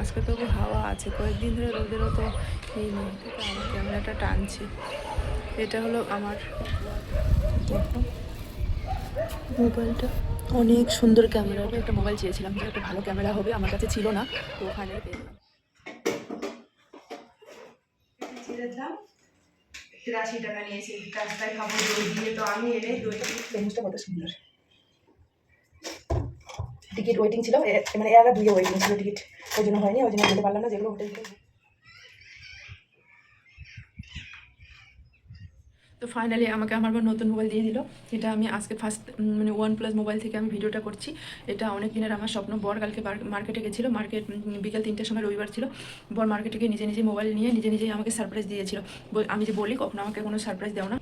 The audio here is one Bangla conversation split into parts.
আজকে তবু হাওয়া আছে, কয়েকদিন ধরে রোদেরও তো এই নেই, তো আমার ক্যামেরাটা টানছে। এটা হলো আমার দেখো মোবাইলটা, অনেক সুন্দর ক্যামেরা। আমি একটা মোবাইল চেয়েছিলাম যে একটা ভালো ক্যামেরা হবে, আমার কাছে ছিল না, তো ফাইনালি পেয়ে গেলাম। 83 টাকা নিয়েছে, রাস্তায় খাবো দই দিয়ে, তো আমি এনে দই। জিনিসটা কত সুন্দর। টিকিট ওয়েটিং ছিল, মানে এর আগে 2 ওয়েটিং ছিল টিকিট, ওই জন্য হয়নি, ওই জন্য যেতে পারলাম না, যেগুলো হোটেল। তো ফাইনালি আমাকে আমার নতুন মোবাইল দিয়ে দিল। এটা আমি আজকে ফার্স্ট মানে OnePlus মোবাইল থেকে আমি ভিডিওটা করছি। এটা অনেক দিনের আমার স্বপ্ন। বর কালকে মার্কেটে গেছিলো, বিকেল 3টের সময়, রবিবার ছিল। বর মার্কেটে গিয়ে নিজে নিজে মোবাইল নিয়ে নিজে নিজেই আমাকে সারপ্রাইজ দিয়েছিল। আমি যে বলি কখনো আমাকে কোনো সারপ্রাইজ দাও না,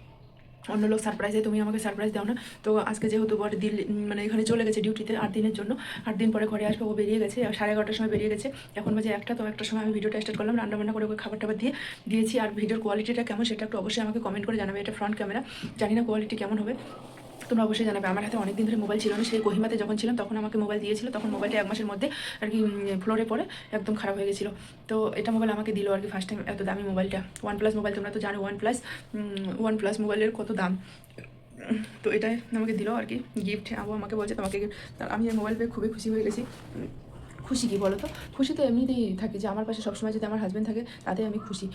অন্য লোক সারপ্রাইজ দেয়, তুমি আমাকে সারপ্রাইজ দাও না। তো আজকে যেহেতু বর দিল্লি মানে এখানে চলে গেছে ডিউটিতে 8 দিনের জন্য, 8 দিন পরে ঘরে আসবে, ও বেরিয়ে গেছে 11:30টার সময় বেরিয়ে গেছে। এখন বাজে 1টা, তো 1টার সময় আমি ভিডিওটা স্টার্ট করলাম, রান্নাবান্না করে ওকে খাবার টাবার দিয়েছি। আর ভিডিওর কোয়ালিটিটা কেমন সেটা একটু অবশ্যই আমাকে কমেন্ট করে জানাবে। এটা ফ্রন্ট ক্যামেরা, জানি না কোয়ালিটি কেমন হবে, তোমরা অবশ্যই জানাবে। আমার হাতে অনেকদিন ধরে মোবাইল ছিল না, সেই কোহিমাতে যখন ছিলাম তখন আমাকে মোবাইল দিয়েছিল, তখন মোবাইলটা 1 মাসের মধ্যে আর কি ফ্লোরে পড়ে একদম খারাপ হয়ে গেছিলো। তো এটা মোবাইল আমাকে দিল আর কি ফার্স্ট টাইম, এত দামি মোবাইলটা। OnePlus মোবাইল, তোমরা তো জানো OnePlus মোবাইলের কত দাম। তো এটাই আমাকে দিল আর কি গিফট। আবু আমাকে বলছে তোমাকে gift। আমি এই মোবাইল পেয়ে খুবই খুশি হয়ে গেছি। খুশি কি বলো তো, খুশি তো এমনিতেই থাকি যে আমার পাশে সবসময় যদি আমার হাজব্যান্ড থাকে তাতে আমি খুশি।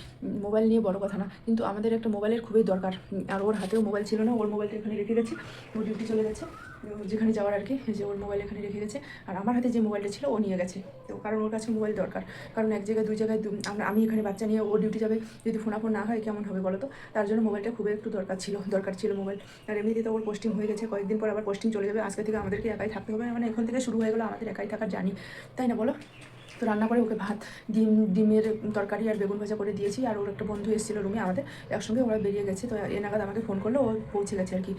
মোবাইল নিয়ে বড় কথা না, কিন্তু আমাদের একটা মোবাইলের খুবই দরকার। আর ওর হাতেও মোবাইল ছিল না, ওর মোবাইলটা এখানে রেখে গেছে, ও ডিউটি চলে গেছে যেখানে যাওয়ার আর কি, যে ওর মোবাইল এখানে রেখে গেছে। আর আমার হাতে যে মোবাইলটা ছিল ও নিয়ে গেছে, তো কারণ ওর কাছে মোবাইল দরকার। কারণ এক জায়গায় 2 জায়গায় আমি এখানে বাচ্চা নিয়ে ও ডিউটি যাবে, যদি ফোনাফোন না হয় কেমন হবে বলো তো। তার জন্য মোবাইলটা খুবই একটু দরকার ছিল মোবাইল। আর এমনিতে তো ওর পোস্টিং হয়ে গেছে, কয়েকদিন পর আবার পোস্টিং চলে যাবে। আজকে থেকে আমাদেরকে একাই থাকতে হবে, মানে এখন থেকে শুরু হয়ে গেলো আমাদের একাই থাকার জার্নি, তাই না বলো। তো রান্না করে ওকে ভাত, ডিমের তরকারি আর বেগুন ভাজা করে দিয়েছি। আর ওর একটা বন্ধু এসেছিলো রুমে আমাদের, একসঙ্গে ওরা বেরিয়ে গেছে। তো এ নাগাদ আমাকে ফোন করলো, ও পৌঁছে গেছে আর কি।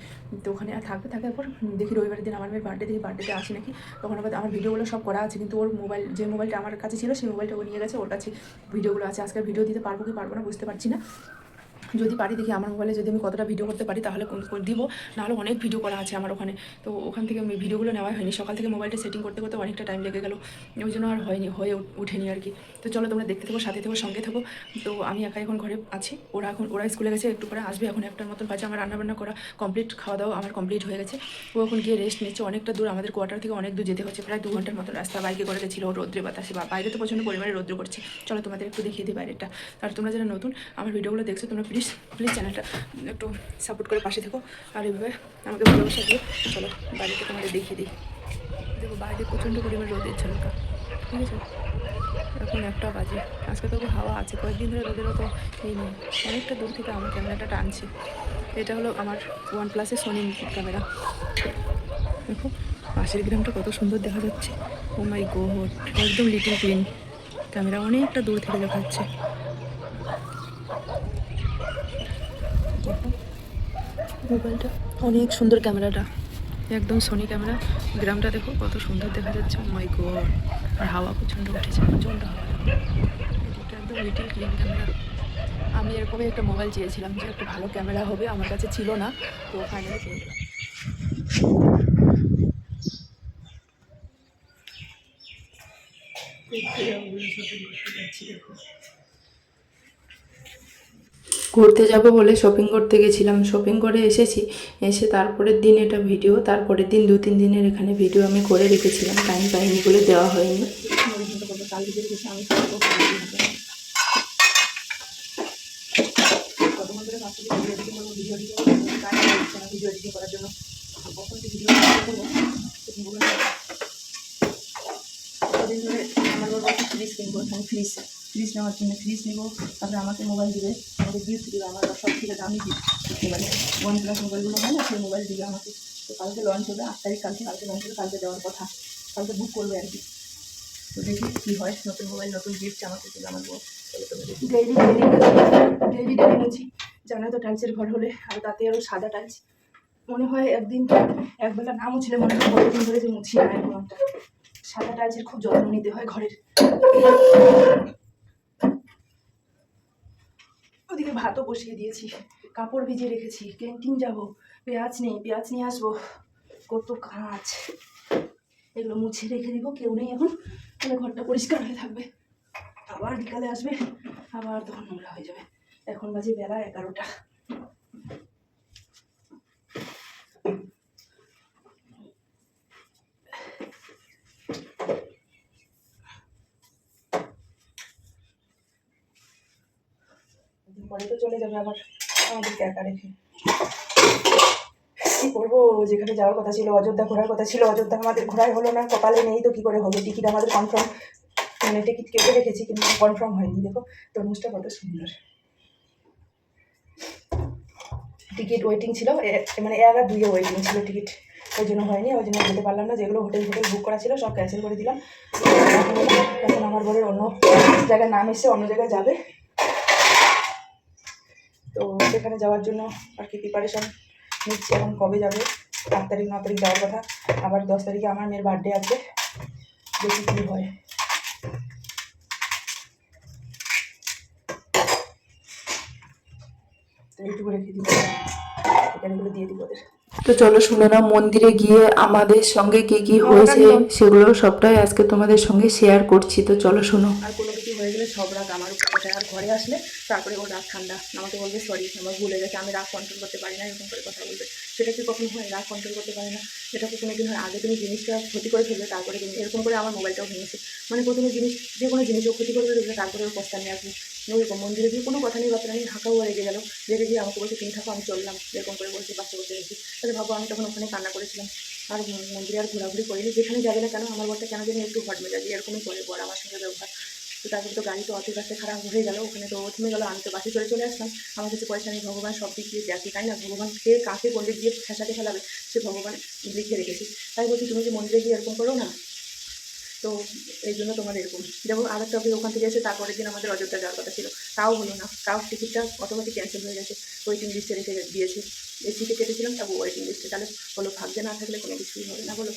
তো ওখানে আর থাকার পর দেখি রবিবারের দিন আমার মেয়ের বার্থডে, দেখি বার্থডেতে আসি নাকি। তখন আবার আমার ভিডিওগুলো সব করা আছে, কিন্তু ওর মোবাইল, যে মোবাইলটা আমার কাছে ছিল সেই মোবাইলটা ও নিয়ে গেছে, ওর কাছে ভিডিওগুলো আছে। আজকে ভিডিও দিতে পারবো কি পারবো না বুঝতে পারছি না। যদি পারি দেখি আমার মোবাইলে যদি আমি কতটা ভিডিও করতে পারি তাহলে দিব, নাহলে অনেক ভিডিও করা আছে আমার ওখানে। তো ওখান থেকে আমি ভিডিওগুলো নেওয়া হয়নি, সকাল থেকে মোবাইলটা সেটিং করতে করতে অনেকটা টাইম লেগে গেলো, ওই জন্য আর হয়ে ওঠেনি আর কি। তো চলো তোমরা দেখতে থাকো, সাথে থাকো, সঙ্গে থাকো। তো আমি একা এখন ঘরে আছি, ওরা স্কুলে গেছে, একটু পরে আসবে, এখন 1টার মতন বাজে। আমার রান্নাবান্না করা কমপ্লিট, খাওয়া দাওয়া আমার কমপ্লিট হয়ে গেছে। ও এখন গিয়ে রেস্ট নিচ্ছে, অনেকটা দূর, আমাদের কোয়ার্টার থেকে অনেক দূর যেতে হচ্ছে, প্রায় 2 ঘন্টার মতো রাস্তা বাইকে করে গেছিলো রৌদ্রে বাতাসে। বা বাইরে তো প্রচণ্ড পরিমাণে রৌদ্র করছে। চলো তোমাদের একটু দেখিয়ে দিই বাইরেটা। আর তোমরা যারা নতুন আমার ভিডিওগুলো দেখছো, তোমরা প্লিজ চ্যানেলটা একটু সাপোর্ট করে পাশে থেকো, আর এভাবে আমাকে ভালোবাসা দিও। চলো বাড়িতে তোমাদের দেখিয়ে দিই। দেখো বাইরে প্রচণ্ড পরিমাণ রোদের ঝলকা, ঠিক আছে। এখন 1টা বাজে, আজকে তবু হাওয়া আছে, কয়েকদিন ধরে রোদেরও তো এই নেই, অনেকটা দূর থেকে আমার ক্যামেরাটা টানছে। এটা হলো আমার OnePlus-এর সোনি ক্যামেরা। দেখো পাশের গ্রামটা কত সুন্দর দেখা যাচ্ছে। ও মাই গড, একদম লিটল ক্লিন ক্যামেরা, অনেকটা দূর থেকে দেখা যাচ্ছে। দেখো মোবাইলটা, অনেক সুন্দর ক্যামেরাটা, একদম সোনি ক্যামেরা। গ্রামটা দেখো কত সুন্দর দেখা যাচ্ছে, ও মাই গড। আর হাওয়া প্রচণ্ড উঠেছে, প্রচণ্ড হাওয়া। এটা একদম লিটিল ক্লিন ক্যামেরা। আমি এরকমই একটা মোবাইল চেয়েছিলাম যে একটা ভালো ক্যামেরা হবে, আমার কাছে ছিল না, তো ফাইনালি পেয়ে গেলাম। ঘুরতে যাব বলে শপিং করতে গেছিলাম, শপিং করে এসেছি। এসে তারপরের দিন এটা ভিডিও, তারপরের দিন 2-3 দিনের এখানে ভিডিও আমি করে রেখেছিলাম, টাইম পাইনি বলে দেওয়া হয়নি। ভিডিও এডিটিং করার জন্য কখন যে ভিডিও করবো কদিন ধরে আমার বাবা ফ্রিজ কিনবো, আমি ফ্রিজ নেওয়ার জন্য ফ্রিজ নেবো। তারপরে আমাকে মোবাইল দিবে, আমাকে গিফট দিবে, আমার সব থেকে দামি গিফট মোবাইল। OnePlus মোবাইলগুলো হয় না, সেই মোবাইল দিবে আমাকে। তো কালকে লঞ্চ হবে, 8 তারিখ, কালকে লঞ্চ হবে, কালকে দেওয়ার কথা, কালকে বুক করবে আর কি। তো দেখি কী হয়, নতুন মোবাইল নতুন গিফট আমাকে দিলে আমার বউ। ডেইলি মুছি, জানো তো টাইলসের ঘর হলে, আর তাতে আরও সাদা টাইলস, মনে হয় একবেলা না মুছলে মনে হয় কতদিন ধরে যে মুছি না এরকম একটা। সাদা টাইলসের খুব যত্ন নিতে হয় ঘরের। ওদিকে ভাতও বসিয়ে দিয়েছি, কাপড় ভিজিয়ে রেখেছি, ক্যান্টিন যাবো, পেঁয়াজ নেই, পেঁয়াজ নিয়ে আসবো, কত কাজ। এগুলো মুছে রেখে দিব, কেউ নেই এখন, তাহলে ঘরটা পরিষ্কার হয়ে থাকবে। আবার বিকালে আসবে, আবার তখন নোংরা হয়ে যাবে। এখন বাজে বেলা 11টা। পরে তো চলে যাবে আবার আমাদেরকে একা রেখে। কি করবো, যেখানে যাওয়ার কথা ছিল, অযোধ্যা ঘোরার কথা ছিল, অযোধ্যা আমাদের ঘোরাই হলো না, কপালে নেই তো কি করে হবে। টিকিট আমাদের কনফার্ম, মানে টিকিট কেটে রেখেছি কিন্তু কনফার্ম হয়নি। দেখো তরমুজটা কত সুন্দর। টিকিট ওয়েটিং ছিল, মানে 1 আর 2 ওয়েটিং ছিল টিকিট, ওই জন্য হয়নি, ওই জন্য যেতে পারলাম না। যেগুলো হোটেল বুক করা ছিল সব ক্যান্সেল করে দিলাম। এখন আমার বরের অন্য জায়গায় নাম এসে অন্য জায়গায় যাবে, তো সেখানে যাওয়ার জন্য আর কি প্রিপারেশন নিচ্ছি। এখন কবে যাবে, 8 তারিখ 9 তারিখ যাওয়ার কথা, আবার 10 তারিখে আমার মেয়ের বার্থডে আছে, দেখি কী হয়। তো এইটুকু রেখে দিব, এখানেগুলো দিয়ে দিব ওদের। তো চলো শুনে নাও মন্দিরে গিয়ে আমাদের সঙ্গে কি কি হয়েছে, সেগুলো সবটাই আজকে তোমাদের সঙ্গে শেয়ার করছি। তো চলো শোনো। আর কোনো কিছু হয়ে গেলে সব রাগ আমার উপরে, আর ঘরে আসলে তারপরে ওর রাগ ঠান্ডা, আমাকে বলবে সরি আমার ভুলে গেছে, আমি রাগ কন্ট্রোল করতে পারি না, এরকম করে কথা বলবে। সেটা কি কখন হয়, রাগ কন্ট্রোল করতে পারি না, এটা তো কোনো দিন হয়। আগে তুমি জিনিসটা ক্ষতি করে ফেলবে, তারপরে তুমি এরকম করে আমার মোবাইলটাও ভেঙেছে, মানে প্রথমে জিনিস যে কোনো জিনিসও ক্ষতি করে ফেলবে, তারপরে ওর কষ্ট নিয়ে আসবে। ওইরকম মন্দিরে গিয়ে কোনো কথা নেই, বাচ্চারা নেই, ঢাকাও রেগে গেল, রেগে গিয়ে আমাকে বলছে তুমি থাকো আমি চললাম, এরকম করে বলছে, বাচ্চা বলতে গেছি। তাহলে ভাবো আমি তখন ওখানে কান্না করেছিলাম, আর মন্দিরে আর ঘোরাঘুরি করিনি। যেখানে যাবে না কেন আমার বরটা কেন জানি একটু হট মেজাজি, এরকমই করে বর আমার সঙ্গে ব্যবহার। তো তারপরে তো গাড়ি তো অত কাছে খারাপ হয়ে গেল, ওখানে তো থেমে গেলো, আমি তো বাসে চলে আসলাম। আমার কাছে পয়সা নেই, ভগবান সব দিক দিয়ে দেখি, তাই না? ভগবান কে কাকে কোন দিক দিয়ে ফেসাতে ফেলাবে সে ভগবান লিখে রেখেছি। তাই বলছি তুমি যে মন্দিরে গিয়ে এরকম করো না, তো এই জন্য তোমার এরকম। যেমন আরেকটা ওখান থেকে এসে তারপরের দিন আমাদের অযোধ্যা যাওয়ার কথা ছিল, তাও হলো না, তাও টিকিটটা অটোমেটিক ক্যান্সেল হয়ে গেছে, ওয়েটিং লিস্টে রেখে দিয়েছে। এসিতে কেটেছিলাম তারপর ওয়েটিং লিস্টে, তাহলে বলো ভাগ্যে না থাকলে কোনো কিছুই হবে না, বলো।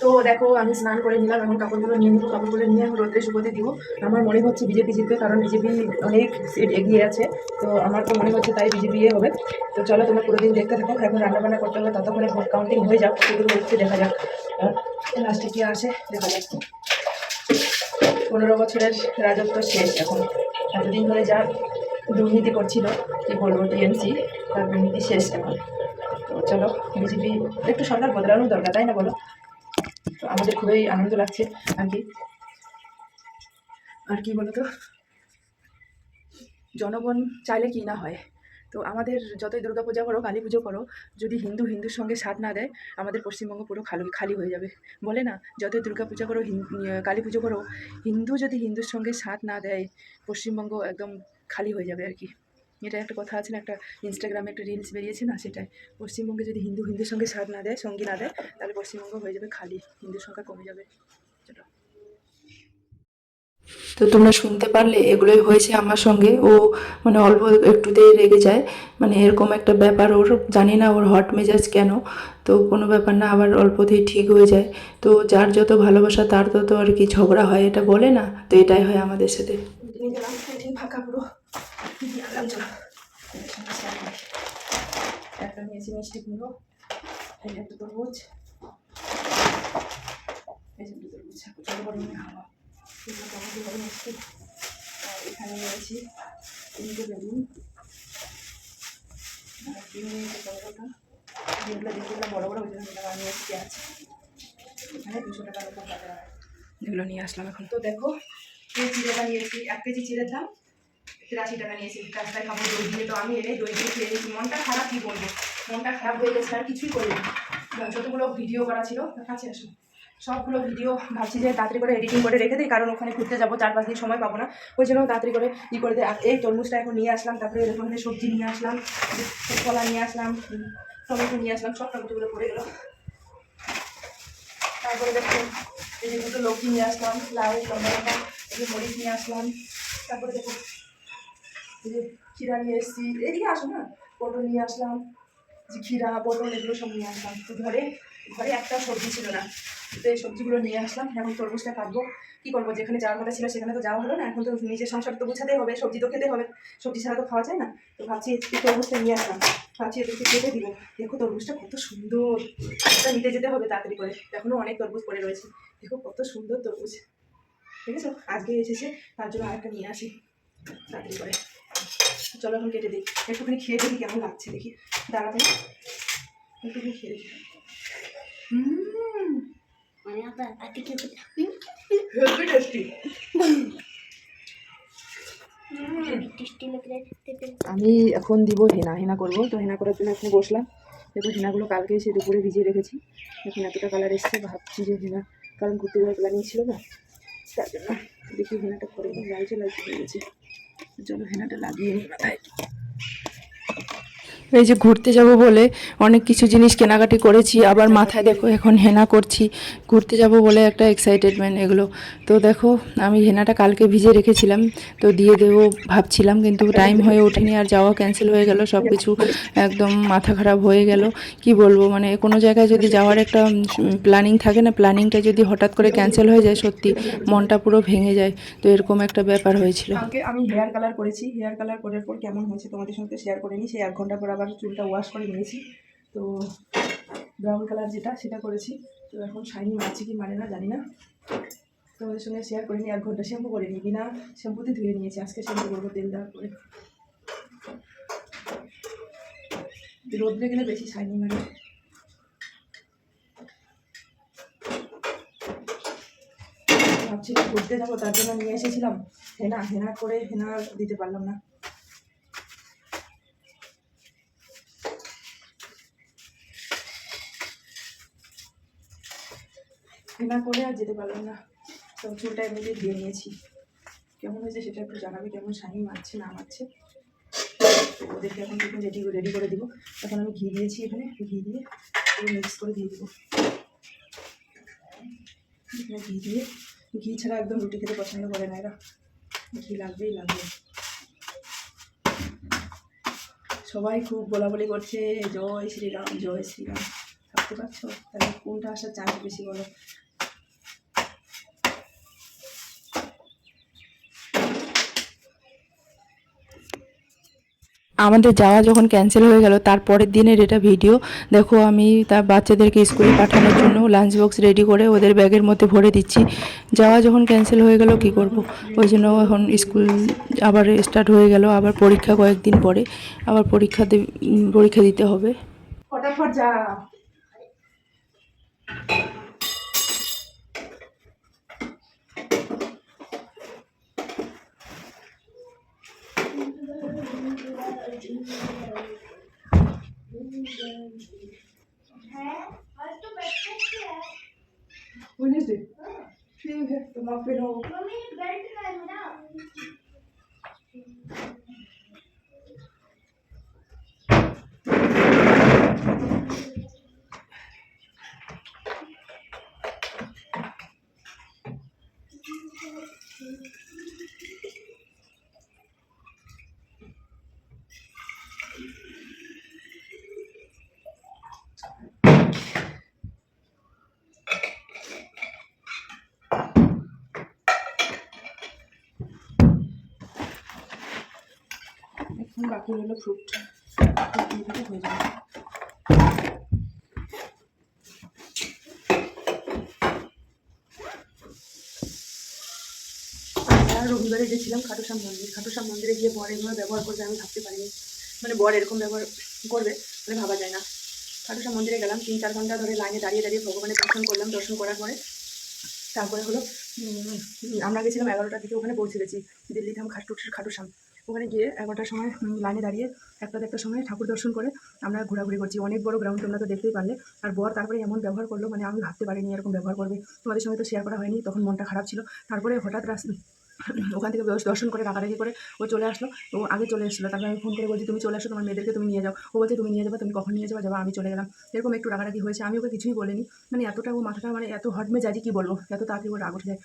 তো দেখো আমি স্নান করে নিলাম, এখন কাপড়গুলো নিয়ে নেবো, কাপড়গুলো নিয়ে আমি রোদ্রে শুকোতে দিব। আমার মনে হচ্ছে বিজেপি জিতবে, কারণ বিজেপি অনেক সিট এগিয়ে আছে, তো আমার তো মনে হচ্ছে তাই বিজেপি হবে। তো চলো তোমরা পুরো দিন দেখতে থাকো, এখন রান্নাবান্না করতে হবে, ততক্ষণে ভোট কাউন্টিং হয়ে যাক, সেগুলো হচ্ছে দেখা যাক, লাস্টে কী আসে দেখা যাক। 15 বছরের রাজত্ব শেষ এখন, এতদিন ধরে যা দুর্নীতি করছিল কী বলবো টিএমসি, তার দুর্নীতি শেষ এখন। তো চলো বিজেপি একটু সরকার বদলানোর দরকার, তাই না বলো? তো আমাদের খুবই আনন্দ লাগছে আর কি বলতো, জনগণ চাইলে কি না হয়। তো আমাদের যতই দুর্গাপূজা করো কালী পুজো করো, যদি হিন্দুর সঙ্গে সাথ না দেয় আমাদের পশ্চিমবঙ্গ পুরো খালি হয়ে যাবে। বলে না, যতই দুর্গাপূজা করো কালী পুজো করো, হিন্দু যদি হিন্দুর সঙ্গে সাথ না দেয় পশ্চিমবঙ্গ একদম খালি হয়ে যাবে আর কি। এটা একটা কথা আছে না, একটা ইনস্টাগ্রামে একটা রিলস বেরিয়েছে না, সেটাই। পশ্চিমবঙ্গে যদি হিন্দুর সঙ্গে সাথ না দেয়, সঙ্গী না দেয়, তাহলে পশ্চিমবঙ্গ হয়ে যাবে খালি, হিন্দুর সংখ্যা কমে যাবে। চলো। তো তোমরা শুনতে পারলে এগুলোই হয়েছে আমার সঙ্গে। ও মানে অল্প একটুতেই রেগে যায়, মানে এরকম একটা ব্যাপার ওর, জানি না ওর হট মেজাজ কেন। তো কোনো ব্যাপার না, আবার অল্পতেই ঠিক হয়ে যায়। তো যার যত ভালোবাসা তার তত আর কি ঝগড়া হয়, এটা বলে না, তো এটাই হয় আমাদের সাথে। ফাঁকা পুরো আনলাম, চলো একটা নিয়েছি মিষ্টি কুমড়ো, এই একটা তরমুজ, এই যে তরমুজ প্রচুর পরিমাণে খাওয়া, টমেটো করে মিষ্টি। আর এখানে নিয়েছি 3টে বেগুন, আর ডিম নিয়েছি 15টা, ডিমগুলো যেগুলো বড়ো বড়ো ওই জন্য নিয়েছি পেঁয়াজ। এখানে 200 টাকার মতো বাজার, এগুলো নিয়ে আসলাম এখন। তো দেখো এই চিড়েটা নিয়েছি, 1 কেজি চিড়ের দাম 83 টাকা নিয়েছি। রাস্তায় খাবো দই দিয়ে, তো আমি এনে দই দিয়ে খেয়ে নিয়েছি। মনটা খারাপ, কি বলবো, মনটা খারাপ হয়ে গেছে, আর কিছুই করিনি। যতগুলো ভিডিও করা ছিল কাছে আসো, সবগুলো ভিডিও ভাবছি যে তাড়াতাড়ি করে এডিটিং করে রেখে দিই, কারণ ওখানে ঘুরতে যাবো, 4-5 দিন সময় পাবো না, ওই জন্য তাড়াতাড়ি করে করে দিই। এই তরমুজটা এখন নিয়ে আসলাম, তারপরে এরকম সবজি নিয়ে আসলাম, কলা নিয়ে আসলাম, টমেটো নিয়ে আসলাম, সব টমেটোগুলো পড়ে গেলো। তারপরে দেখুন এই যে দুটো লক্ষ্মী নিয়ে আসলাম, লাউ লম্বা এই যে মরিচ নিয়ে আসলাম। তারপরে দেখুন এই যে ক্ষীরা নিয়ে এসেছি, এদিকে আসো না, পটল নিয়ে আসলাম, যে ক্ষীরা পটল এগুলো সব নিয়ে আসলাম। তো ঘরে একটা সবজি ছিল না, তো এই সবজিগুলো নিয়ে আসলাম। এখন তরমুজটা কাটবো, কী করবো, যেখানে যাওয়ার কথা ছিল সেখানে তো যাওয়া হলো না, এখন তো নিজের সংসার তো গুছাতেই হবে, সবজি তো খেতে হবে, সবজি ছাড়া তো খাওয়া যায় না। তো ভাবছি এই তরমুজটা নিয়ে আসলাম, ভাবছি এদেরকে কেটে দিব। দেখো তরমুজটা কত সুন্দর, এটা নিতে যেতে হবে তাড়াতাড়ি করে, এখনও অনেক তরমুজ পড়ে রয়েছে। দেখো কত সুন্দর তরমুজ, ঠিক আছে, আজকে এসেছে তার জন্য আরেকটা নিয়ে আসি তাড়াতাড়ি করে। চলো এখন কেটে দিই, একটুখানি খেয়ে দেখি কেমন লাগছে, দেখি দাঁড়াতে একটুখানি খেয়ে দেখি। Healthy tasty. আমি এখন দিব হেনা করব, তো হেনা করার জন্য এখন বসলাম। দেখো হেনাগুলো কালকে এসে দুপুরে ভিজিয়ে রেখেছি, এখন এতটা কালার এসছে, ভাবছি যে হেনা, কারণ ঘুরতে যাওয়ার প্ল্যানিং ছিল না, তার জন্য দেখি হেনাটা করে লালচে হয়ে গেছে, ওর জন্য হেনাটা লাগিয়ে নিই মাথায়। এই যে ঘুরতে যাব বলে অনেক কিছু জিনিস কেনাকাটি করেছি, আবার মাথায় দেখো এখন হেনা করছি। ঘুরতে যাব বলে একটা এক্সাইটেডমেন্ট এগুলো। তো দেখো আমি হেনাটা কালকে ভিজে রেখেছিলাম, তো দিয়ে দেবো ভাবছিলাম, কিন্তু টাইম হয়ে ওঠেনি, আর যাওয়া ক্যান্সেল হয়ে গেল, সব কিছু একদম মাথা খারাপ হয়ে গেল। কি বলবো, মানে কোনো জায়গায় যদি যাওয়ার একটা প্ল্যানিং থাকে না, প্ল্যানিংটা যদি হঠাৎ করে ক্যান্সেল হয়ে যায়, সত্যি মনটা পুরো ভেঙে যায়। তো এরকম একটা ব্যাপার হয়েছিল। কালকে আমি হেয়ার কালার করেছি, হেয়ার কালার করার পর কেমন হয়েছে তোমাদের সঙ্গে শেয়ার করে নিই। সেই 1 ঘন্টা পর আবার চুলটা ওয়াশ করে নিয়েছি, তো ব্রাউন কালার যেটা সেটা করেছি। তো এখন শাইনি মারছি কি মানে না জানি না, তোমাদের সঙ্গে শেয়ার করে নিই। 1 ঘন্টা শ্যাম্পু করে নিই, বিনা শ্যাম্পুতে ধুয়ে নিয়েছি, আজকে শ্যাম্পু করবো তেল দেওয়ার পরে। রোদ্রে গেলে বেশি শাইনি মারে। ভাবছি ঘুরতে যাবো, তার জন্য নিয়ে এসেছিলাম হেনা করে হেনা দিতে পারলাম না। হেনা করে আর যেতে পারলাম না, তো চুলটা এমনিতেই ধুয়ে নিয়েছি। কেমন হয়েছে সেটা একটু জানাবে, কেমন শাইনি মারছে না মারছে। ওদেরকে এখন টিফিন রেডি করে দিব। এখন আমি ঘি দিয়েছি, এখানে ঘি দিয়ে পুরো মিক্স করে দিয়ে দেবো। ঘি ছাড়া একদম রুটি খেতে পছন্দ করে না এরা, ঘি লাগবেই লাগবে। সবাই খুব বলাবলি করছে জয় শ্রীরাম জয় শ্রীরাম, ভাবতে পারছো তাহলে কোনটা আসার চান্স বেশি বলো? আমাদের যাওয়া যখন ক্যান্সেল হয়ে গেল, তার পরের দিনের এটা ভিডিও। দেখো আমি তার বাচ্চাদেরকে স্কুলে পাঠানোর জন্য লাঞ্চ বক্স রেডি করে ওদের ব্যাগের মধ্যে ভরে দিচ্ছি। যাওয়া যখন ক্যান্সেল হয়ে গেল কি করব, ওই জন্য এখন স্কুল আবার স্টার্ট হয়ে গেল, আবার পরীক্ষা কয়েকদিন পরে, আবার পরীক্ষা দিতে হবে। ফটাফট যা। वेडनेसडे ठीक है, तुम आप फिर हो। मम्मी बेल्ट है ना। এখন বাকি হলো ফ্রুট, হয়ে যাবে। রবিবারে গেছিলাম খাটুশ্যাম মন্দিরে গিয়ে বর এগুলো ব্যবহার করবে আমি ভাবতে পারিনি, মানে বর এরকম ব্যবহার করবে মানে ভাবা যায় না। খাটুশ্যাম মন্দিরে গেলাম, 3-4 ঘন্টা ধরে লাইনে দাঁড়িয়ে ভগবানের দর্শন করলাম। দর্শন করার পরে তারপরে হলো আমরা গেছিলাম 11টার দিকে, ওখানে পৌঁছে গেছি দিল্লি ধাম খাটুশ্যাম। ওখানে গিয়ে 11টার সময় লাইনে দাঁড়িয়ে একটা সময় ঠাকুর দর্শন করে আমরা ঘোরাঘুরি করছি। অনেক বড় গ্রাউন্ড, তোমরা তো দেখতেই পারলে। আর বর তারপরে এমন ব্যবহার করলো, মানে আমি ভাবতে পারিনি এরকম ব্যবহার করবে। তোমাদের সঙ্গে তো শেয়ার করা হয়নি, তখন মনটা খারাপ ছিল। তারপরে হঠাৎ ওখান থেকে দর্শন করে রাগারাগি করে ও চলে আসলো, ও আগে চলে এসেছিলো। তারপরে আমি ফোন করে বলছি তুমি চলে আসো, তোমার মেয়েদেরকে তুমি নিয়ে যাও। ও বলছে তুমি নিয়ে যাবে, তুমি কখন নিয়ে যাবা আমি চলে গেলাম। এরকম একটু রাগারাগি হয়েছে, আমি ওকে কিছুই বলিনি। মানে এতটা ও মাথাটা, মানে এত হট মেজাজি কি বলবো, এত তাড়াতাড়ি ও রাগ উঠে যায়।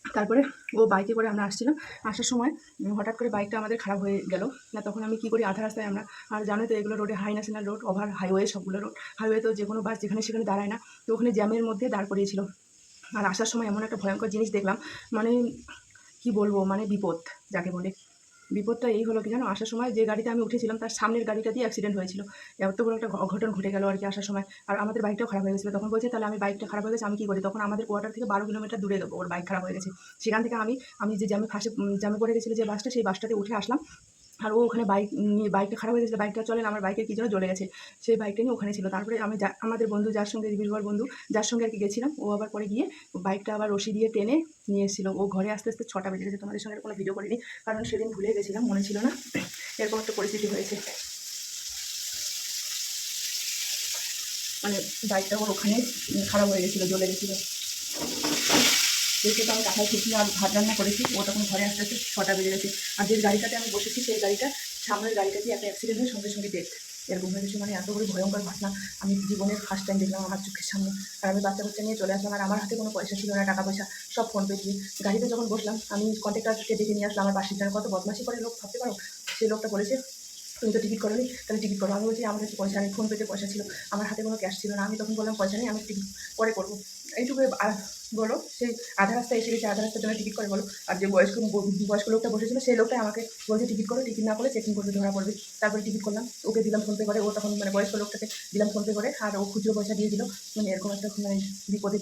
তারপরে ও বাইকে করে আমরা আসছিলাম, আসার সময় হঠাৎ করে বাইকটা আমাদের খারাপ হয়ে গেল না। তখন আমি কী করি, আধা রাস্তায় আমরা, আর জানোই তো এগুলো রোডে high national road, over highway, সবগুলো রোড হাইওয়ে, তো যে কোনো বাস যেখানে সেখানে দাঁড়ায় না, তো ওখানে জ্যামের মধ্যে দাঁড় করিয়েছিল। আর আসার সময় এমন একটা ভয়ঙ্কর জিনিস দেখলাম, মানে কি বলবো, মানে বিপদ যাকে বলে, বিপদটা এই হলো কি জানো, আসার সময় যে গাড়িতে আমি উঠেছিলাম তার সামনের গাড়িটা দিয়ে অ্যাক্সিডেন্ট হয়েছিল। এত বড় একটা অঘটন ঘটে গেল আর কি আসার সময়। আর আমাদের বাইকটাও খারাপ হয়ে গেছিলো। তখন বলছে তাহলে আমি বাইকটা খারাপ হয়ে গেছে আমি কী করি, তখন আমাদের কোয়ার্টার থেকে 12 কিলোমিটার দূরে ওর বাইক খারাপ হয়ে গেছে। সেখান থেকে আমি যে জ্যামে ফাঁসে জ্যামে পড়ে গেছিলো যে বাসটা, সেই বাসটাতে উঠে আসলাম। আর ও ওখানে বাইক নিয়ে, বাইকটা খারাপ হয়ে গেছিলো, বাইকটা চলে না, আমার বাইকের কী যেন জ্বলে গেছে, সেই বাইকটা নিয়ে ওখানে ছিল। তারপরে আমি আমাদের বন্ধু যার সঙ্গে বীরবর বন্ধু যার সঙ্গে আর কি গেছিলাম, ও আবার পরে গিয়ে বাইকটা আবার রশি দিয়ে টেনে নিয়ে এসেছিলো। ও ঘরে আস্তে আস্তে 6টা বেজে গেছে। তোমাদের সঙ্গে কোনো ভিডিও করিনি কারণ সেদিন ভুলে গেছিলাম, মনে ছিল না। এরকম একটা পরিস্থিতি হয়েছে, মানে বাইকটা ওর ওখানে খারাপ হয়ে গেছিলো, জ্বলে গেছিলো। যেহেতু আমি কাঁঠাল খুঁটি আর ভাত রান্না করেছি, ও তখন ঘরে আস্তে আস্তে 6টা বেজে গেছে। আর যে গাড়িটাতে আমি বসেছি সেই গাড়িটা, সামনের গাড়িটাতে একটা অ্যাক্সিডেন্ট হয়ে সঙ্গে সঙ্গে ডেথ এরকম হয়ে গেছে। মানে এত বড় ভয়ঙ্কর ঘটনা আমি জীবনের ফার্স্ট টাইম দেখলাম আমার চোখের সামনে। আর আমি বাচ্চা নিয়ে চলে আসলাম, আর আমার হাতে কোনো পয়সা ছিল না, টাকা পয়সা সব ফোনপে দিয়ে। গাড়িতে যখন বসলাম আমি কন্ট্রাক্টরকে ডেকে নিয়ে আসলাম আমার পাশের জন্য। কত বদমাশি করে লোক ভাবতে পারো। সেই লোকটা বলেছে তুমি তো টিকিট করোনি, তাহলে টিকিট করো। আমি বলছি আমার কাছে পয়সা নেই, ফোনপেতে পয়সা ছিল, আমার হাতে কোনো ক্যাশ ছিল না। আমি তখন বললাম পয়সা নেই, আমি টিকিট পরে করবো। এইটুকু বলো, সেই আধা রাস্তায় এসে গেছে, আধা রাস্তার জন্য টিকিট করে বলো। আর যে বয়স্ক লোকটা বসেছিল সেই লোকটাই আমাকে বলছে টিকিট করো, টিকিট না করলে চেকিং করতে ধরা পড়বে। তারপরে টিকিট করলাম, ওকে দিলাম ফোনপে করে, ও তখন মানে বয়স্ক লোকটাকে দিলাম ফোনপে করে, আর ও খুচরো পয়সা দিয়ে দিল। মানে এরকম একটা মানে বিপদে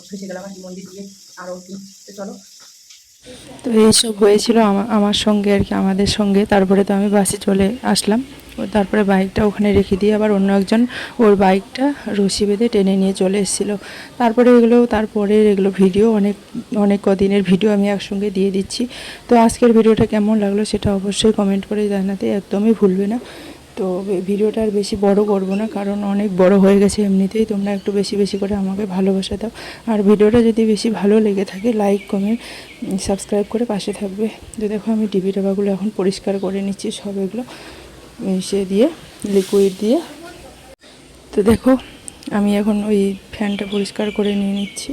ফেসে গেলাম আর কি মন্দির দিয়ে। আরও কি, তো চলো। তো এইসব হয়েছিল আমার সঙ্গে আর কি, আমাদের সঙ্গে। তারপরে তো আমি বাসে চলে আসলাম। তারপরে বাইকটা ওখানে রেখে দিয়ে আবার অন্য একজন ওর বাইকটা রশি বেঁধে টেনে নিয়ে চলে এসেছিলো। তারপরে এগুলো ভিডিও অনেক কদিনের ভিডিও আমি একসঙ্গে দিয়ে দিচ্ছি। তো আজকের ভিডিওটা কেমন লাগলো সেটা অবশ্যই কমেন্ট করে জানাতে একদমই ভুলবে না। তো ভিডিওটা আর বেশি বড় করব না, কারণ অনেক বড় হয়ে গেছে এমনিতেই। তোমরা একটু বেশি বেশি করে আমাকে ভালোবাসা দাও। আর ভিডিওটা যদি বেশি ভালো লেগে থাকে লাইক কমেন্ট সাবস্ক্রাইব করে পাশে থাকবে। তো দেখো আমি ডিবি ডাবাগুলো এখন পরিষ্কার করে নিচ্ছি, সব এগুলো মিশিয়ে দিয়ে লিকুইড দিয়ে। তো দেখো আমি এখন ওই ফ্যানটা পরিষ্কার করে নিয়ে নিচ্ছি।